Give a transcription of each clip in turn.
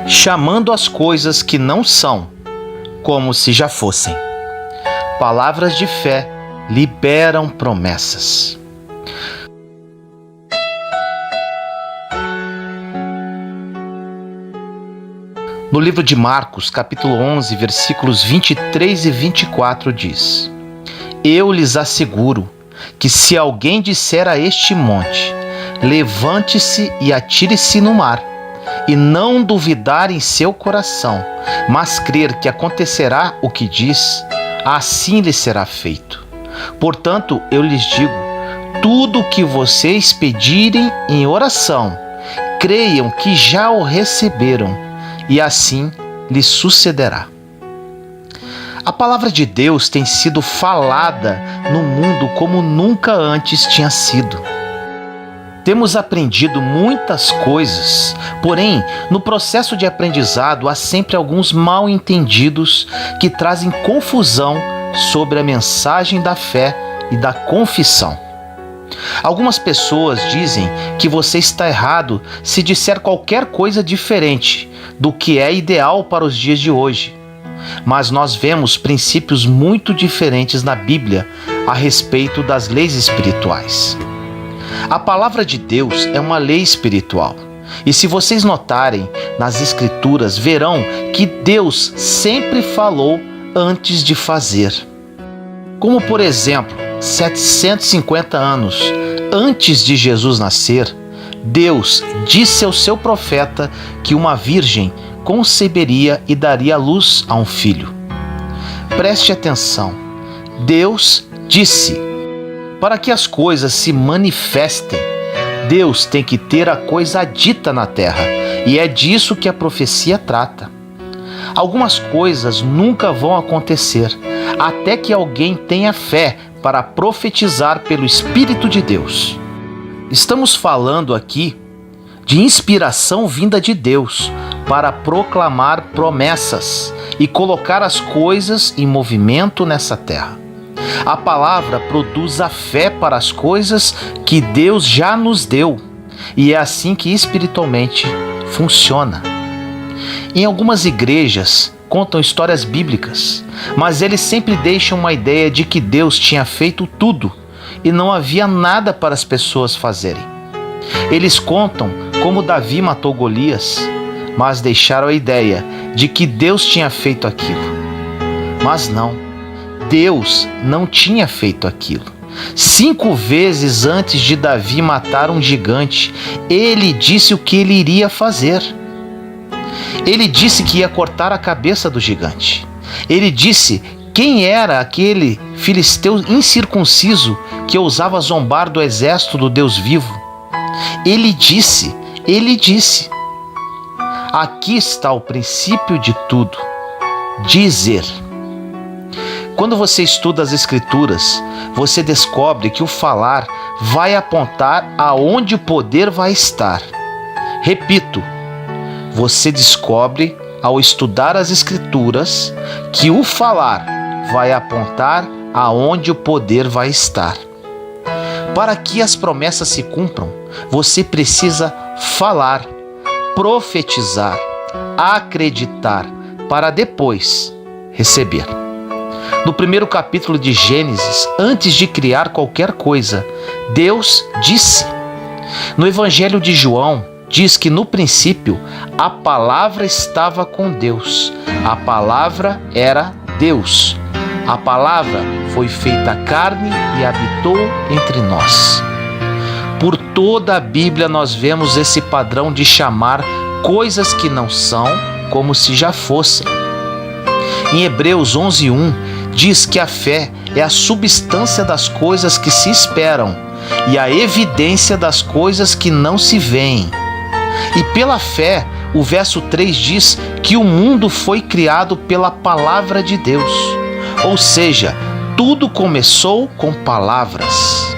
chamando as coisas que não são, como se já fossem. Palavras de fé liberam promessas. No livro de Marcos, capítulo 11, versículos 23 e 24 diz: Eu lhes asseguro que se alguém disser a este monte, levante-se e atire-se no mar, e não duvidar em seu coração, mas crer que acontecerá o que diz, assim lhe será feito. Portanto, eu lhes digo, tudo o que vocês pedirem em oração, creiam que já o receberam, e assim lhes sucederá. A palavra de Deus tem sido falada no mundo como nunca antes tinha sido. Temos aprendido muitas coisas, porém, no processo de aprendizado há sempre alguns mal-entendidos que trazem confusão sobre a mensagem da fé e da confissão. Algumas pessoas dizem que você está errado se disser qualquer coisa diferente do que é ideal para os dias de hoje. Mas nós vemos princípios muito diferentes na Bíblia a respeito das leis espirituais. A palavra de Deus é uma lei espiritual. E se vocês notarem nas Escrituras, verão que Deus sempre falou antes de fazer. Como, por exemplo, 750 anos antes de Jesus nascer, Deus disse ao seu profeta que uma virgem conceberia e daria à luz a um filho. Preste atenção. Deus disse. Para que as coisas se manifestem, Deus tem que ter a coisa dita na terra, e é disso que a profecia trata. Algumas coisas nunca vão acontecer, até que alguém tenha fé para profetizar pelo Espírito de Deus. Estamos falando aqui de inspiração vinda de Deus para proclamar promessas e colocar as coisas em movimento nessa terra. A palavra produz a fé para as coisas que Deus já nos deu, e é assim que espiritualmente funciona. Em algumas igrejas contam histórias bíblicas, mas eles sempre deixam uma ideia de que Deus tinha feito tudo e não havia nada para as pessoas fazerem. Eles contam como Davi matou Golias, mas deixaram a ideia de que Deus tinha feito aquilo. Mas não. Deus não tinha feito aquilo. 5 vezes antes de Davi matar um gigante, ele disse o que ele iria fazer. Ele disse que ia cortar a cabeça do gigante. Ele disse quem era aquele filisteu incircunciso que ousava zombar do exército do Deus vivo. Ele disse. Aqui está o princípio de tudo: dizer. Quando você estuda as Escrituras, você descobre que o falar vai apontar aonde o poder vai estar. Repito, você descobre ao estudar as Escrituras que o falar vai apontar aonde o poder vai estar. Para que as promessas se cumpram, você precisa falar, profetizar, acreditar, para depois receber. No primeiro capítulo de Gênesis, antes de criar qualquer coisa, Deus disse. No Evangelho de João, diz que no princípio a palavra estava com Deus. A palavra era Deus. A palavra foi feita carne e habitou entre nós. Por toda a Bíblia nós vemos esse padrão de chamar coisas que não são como se já fossem. Em Hebreus 11:1 diz que a fé é a substância das coisas que se esperam e a evidência das coisas que não se veem. E pela fé, o verso 3 diz que o mundo foi criado pela palavra de Deus. Ou seja, tudo começou com palavras.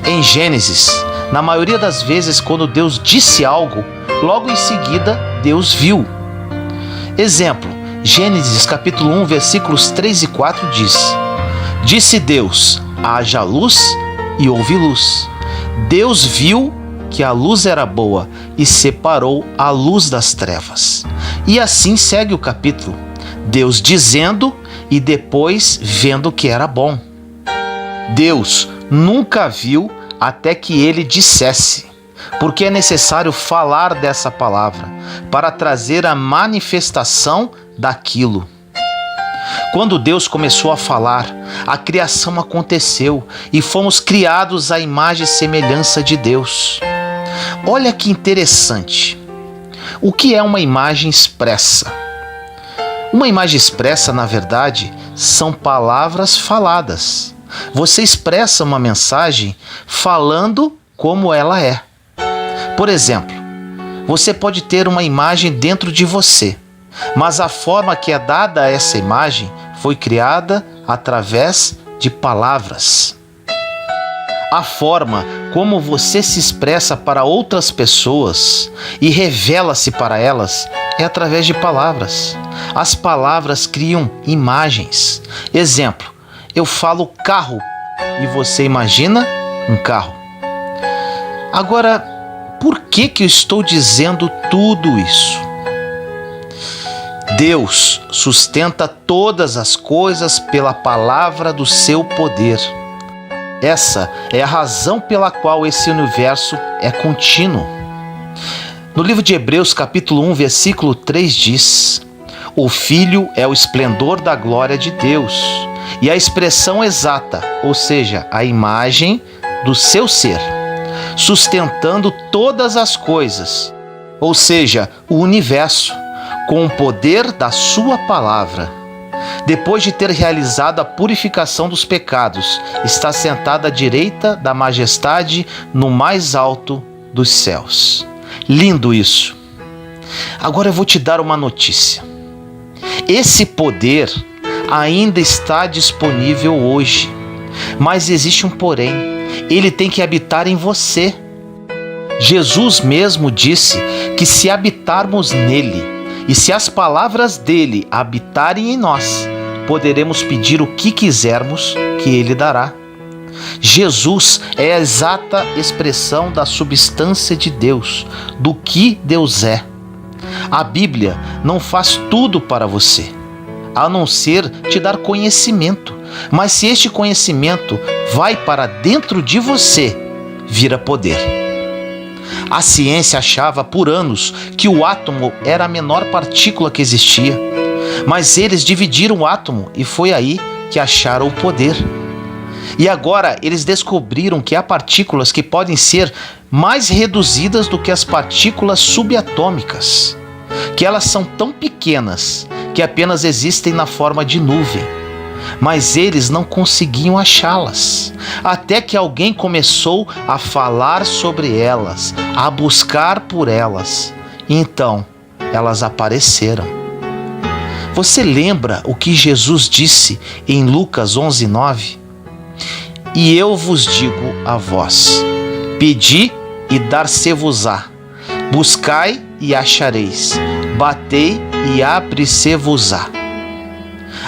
Em Gênesis, na maioria das vezes quando Deus disse algo, logo em seguida Deus viu. Exemplo, Gênesis capítulo 1, versículos 3 e 4 diz: Disse Deus, haja luz, e houve luz. Deus viu que a luz era boa e separou a luz das trevas. E assim segue o capítulo. Deus dizendo e depois vendo que era bom. Deus nunca viu até que ele dissesse, porque é necessário falar dessa palavra para trazer a manifestação daquilo. Quando Deus começou a falar, a criação aconteceu e fomos criados à imagem e semelhança de Deus. Olha que interessante. O que é uma imagem expressa? Uma imagem expressa, na verdade, são palavras faladas. Você expressa uma mensagem falando como ela é. Por exemplo, você pode ter uma imagem dentro de você, mas a forma que é dada a essa imagem foi criada através de palavras. A forma como você se expressa para outras pessoas e revela-se para elas é através de palavras. As palavras criam imagens. Exemplo, eu falo carro e você imagina um carro. Agora, por que eu estou dizendo tudo isso? Deus sustenta todas as coisas pela palavra do seu poder. Essa é a razão pela qual esse universo é contínuo. No livro de Hebreus, capítulo 1, versículo 3 diz: o Filho é o esplendor da glória de Deus e a expressão exata, ou seja, a imagem do seu ser, sustentando todas as coisas, ou seja, o universo, com o poder da sua palavra. Depois de ter realizado a purificação dos pecados, está sentado à direita da majestade no mais alto dos céus. Lindo isso! Agora eu vou te dar uma notícia. Esse poder ainda está disponível hoje, mas existe um porém. Ele tem que habitar em você. Jesus mesmo disse que se habitarmos nele, e se as palavras dele habitarem em nós, poderemos pedir o que quisermos que ele dará. Jesus é a exata expressão da substância de Deus, do que Deus é. A Bíblia não faz tudo para você, a não ser te dar conhecimento. Mas se este conhecimento vai para dentro de você, vira poder. A ciência achava por anos que o átomo era a menor partícula que existia, mas eles dividiram o átomo e foi aí que acharam o poder. E agora eles descobriram que há partículas que podem ser mais reduzidas do que as partículas subatômicas, que elas são tão pequenas que apenas existem na forma de nuvem. Mas eles não conseguiam achá-las, até que alguém começou a falar sobre elas, a buscar por elas. Então, elas apareceram. Você lembra o que Jesus disse em Lucas 11:9? E eu vos digo a vós, pedi e dar-se-vos-á, buscai e achareis, batei e abre-se-vos-á.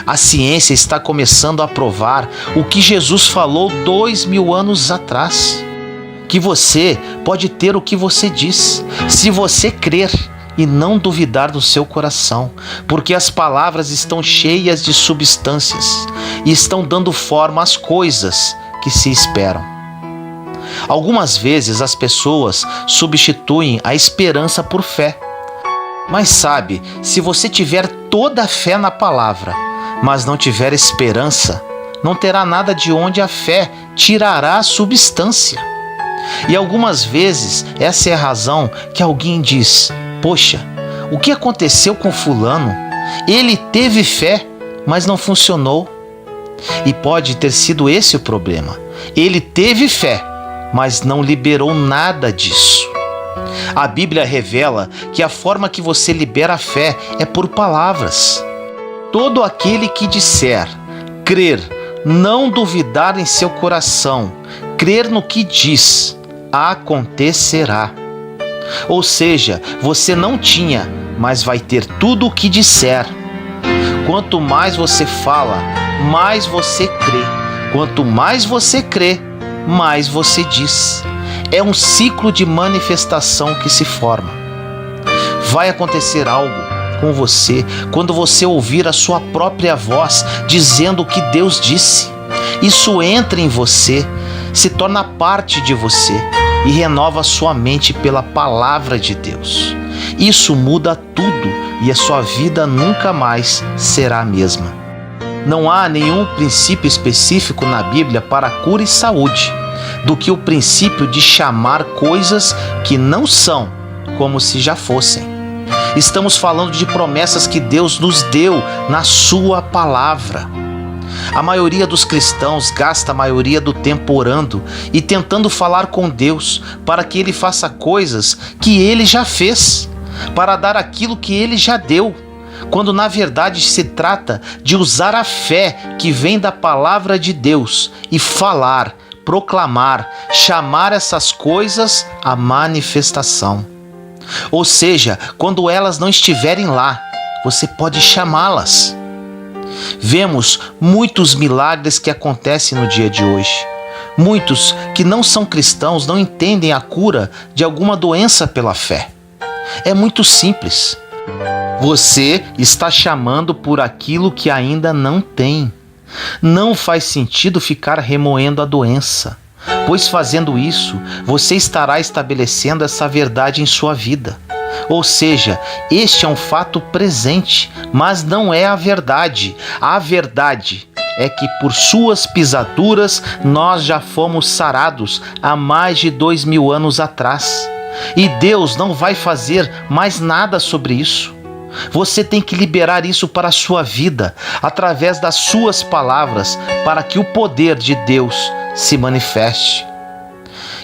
A ciência está começando a provar o que Jesus falou 2000 anos atrás, que você pode ter o que você diz, se você crer e não duvidar no seu coração, porque as palavras estão cheias de substâncias e estão dando forma às coisas que se esperam. Algumas vezes as pessoas substituem a esperança por fé. Mas sabe, se você tiver toda a fé na palavra, mas não tiver esperança, não terá nada de onde a fé tirará a substância. E algumas vezes essa é a razão que alguém diz: poxa, o que aconteceu com fulano? Ele teve fé, mas não funcionou. E pode ter sido esse o problema. Ele teve fé, mas não liberou nada disso. A Bíblia revela que a forma que você libera a fé é por palavras. Todo aquele que disser, crer, não duvidar em seu coração, crer no que diz, acontecerá. Ou seja, você não tinha, mas vai ter tudo o que disser. Quanto mais você fala, mais você crê. Quanto mais você crê, mais você diz. É um ciclo de manifestação que se forma. Vai acontecer algo com você quando você ouvir a sua própria voz dizendo o que Deus disse. Isso entra em você, se torna parte de você e renova sua mente pela palavra de Deus. Isso muda tudo e a sua vida nunca mais será a mesma. Não há nenhum princípio específico na Bíblia para cura e saúde do que o princípio de chamar coisas que não são como se já fossem. Estamos falando de promessas que Deus nos deu na sua palavra. A maioria dos cristãos gasta a maioria do tempo orando e tentando falar com Deus para que Ele faça coisas que Ele já fez, para dar aquilo que Ele já deu, quando na verdade se trata de usar a fé que vem da palavra de Deus e falar, proclamar, chamar essas coisas à manifestação. Ou seja, quando elas não estiverem lá, você pode chamá-las. Vemos muitos milagres que acontecem no dia de hoje. Muitos que não são cristãos não entendem a cura de alguma doença pela fé. É muito simples. Você está chamando por aquilo que ainda não tem. Não faz sentido ficar remoendo a doença, pois fazendo isso, você estará estabelecendo essa verdade em sua vida. Ou seja, este é um fato presente, mas não é a verdade. A verdade é que por suas pisaduras nós já fomos sarados há mais de 2000 anos atrás. E Deus não vai fazer mais nada sobre isso. Você tem que liberar isso para a sua vida, através das suas palavras, para que o poder de Deus se manifeste.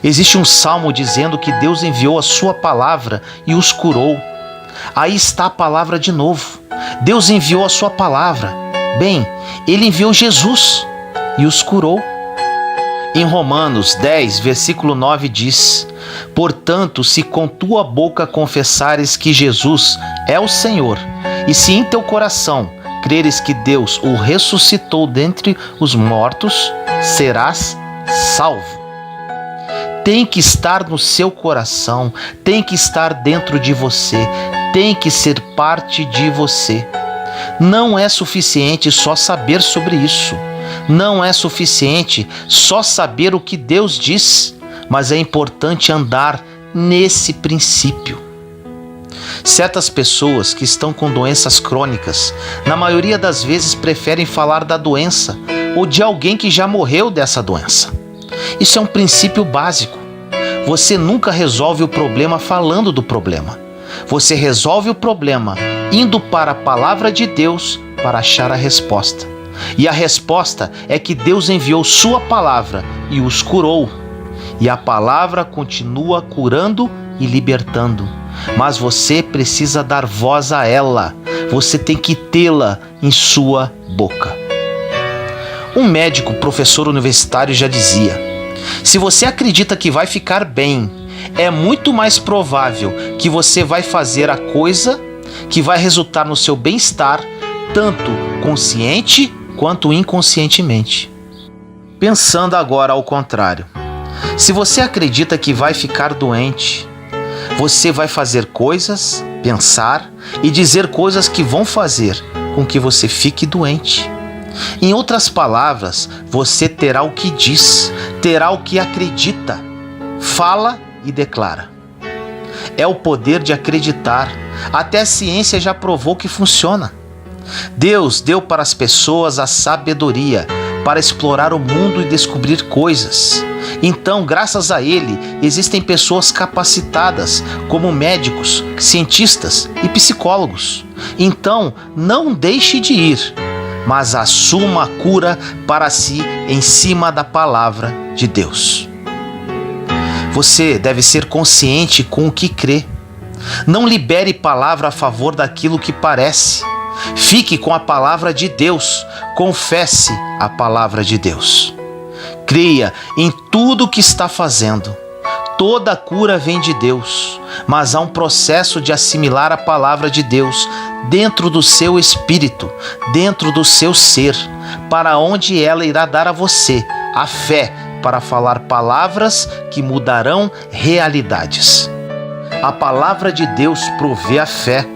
Existe um salmo dizendo que Deus enviou a sua palavra e os curou. Aí está a palavra de novo. Deus enviou a sua palavra. Bem, Ele enviou Jesus e os curou. Em Romanos 10, versículo 9 diz: portanto, se com tua boca confessares que Jesus é o Senhor, e se em teu coração creres que Deus o ressuscitou dentre os mortos, serás salvo. Tem que estar no seu coração, tem que estar dentro de você, tem que ser parte de você. Não é suficiente só saber sobre isso. Não é suficiente só saber o que Deus diz, mas é importante andar nesse princípio. Certas pessoas que estão com doenças crônicas, na maioria das vezes preferem falar da doença ou de alguém que já morreu dessa doença. Isso é um princípio básico. Você nunca resolve o problema falando do problema. Você resolve o problema indo para a palavra de Deus para achar a resposta. E a resposta é que Deus enviou sua palavra e os curou. E a palavra continua curando e libertando. Mas você precisa dar voz a ela. Você tem que tê-la em sua boca. Um médico, professor universitário já dizia: se você acredita que vai ficar bem, é muito mais provável que você vai fazer a coisa que vai resultar no seu bem-estar, tanto consciente quanto inconscientemente. Pensando agora ao contrário, se você acredita que vai ficar doente, você vai fazer coisas, pensar e dizer coisas que vão fazer com que você fique doente. Em outras palavras, você terá o que diz, terá o que acredita, fala e declara. É o poder de acreditar. Até a ciência já provou que funciona. Deus deu para as pessoas a sabedoria para explorar o mundo e descobrir coisas. Então, graças a Ele, existem pessoas capacitadas, como médicos, cientistas e psicólogos. Então, não deixe de ir, mas assuma a cura para si em cima da palavra de Deus. Você deve ser consciente com o que crê. Não libere palavra a favor daquilo que parece. Fique com a palavra de Deus. Confesse a palavra de Deus. Creia em tudo o que está fazendo. Toda cura vem de Deus, mas há um processo de assimilar a palavra de Deus dentro do seu espírito, dentro do seu ser, para onde ela irá dar a você a fé para falar palavras que mudarão realidades. A palavra de Deus provê a fé,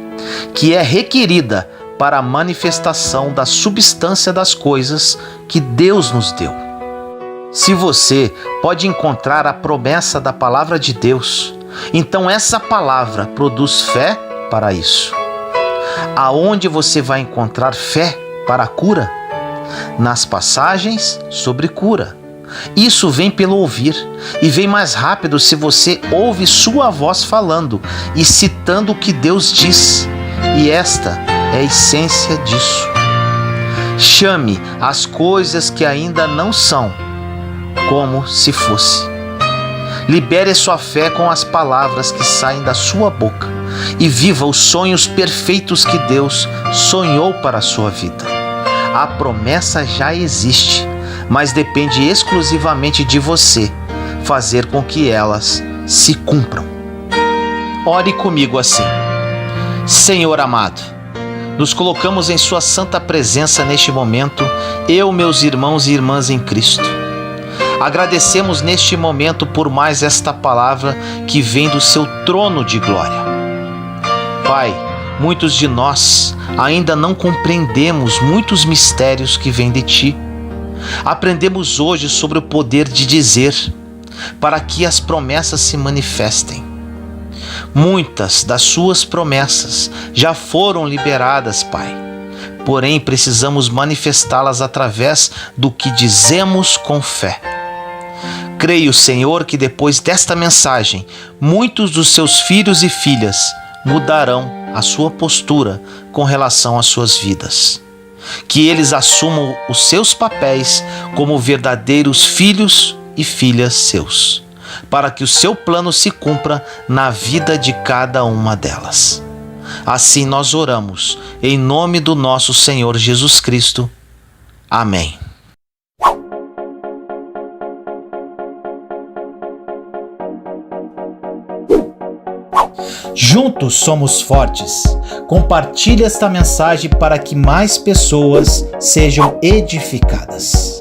que é requerida para a manifestação da substância das coisas que Deus nos deu. Se você pode encontrar a promessa da palavra de Deus, então essa palavra produz fé para isso. Aonde você vai encontrar fé para a cura? Nas passagens sobre cura. Isso vem pelo ouvir, e vem mais rápido se você ouve sua voz falando e citando o que Deus diz. E esta é a essência disso. Chame as coisas que ainda não são, como se fosse. Libere sua fé com as palavras que saem da sua boca e viva os sonhos perfeitos que Deus sonhou para a sua vida. A promessa já existe, mas depende exclusivamente de você fazer com que elas se cumpram. Ore comigo assim: Senhor amado, nos colocamos em sua santa presença neste momento, eu, meus irmãos e irmãs em Cristo. Agradecemos neste momento por mais esta palavra que vem do seu trono de glória. Pai, muitos de nós ainda não compreendemos muitos mistérios que vêm de Ti. Aprendemos hoje sobre o poder de dizer, para que as promessas se manifestem. Muitas das Suas promessas já foram liberadas, Pai. Porém, precisamos manifestá-las através do que dizemos com fé. Creio, Senhor, que depois desta mensagem, muitos dos Seus filhos e filhas mudarão a sua postura com relação às suas vidas. Que eles assumam os seus papéis como verdadeiros filhos e filhas seus, para que o seu plano se cumpra na vida de cada uma delas. Assim nós oramos, em nome do nosso Senhor Jesus Cristo. Amém. Juntos somos fortes. Compartilhe esta mensagem para que mais pessoas sejam edificadas.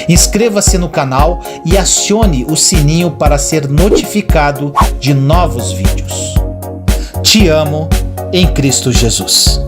Inscreva-se no canal e acione o sininho para ser notificado de novos vídeos. Te amo em Cristo Jesus.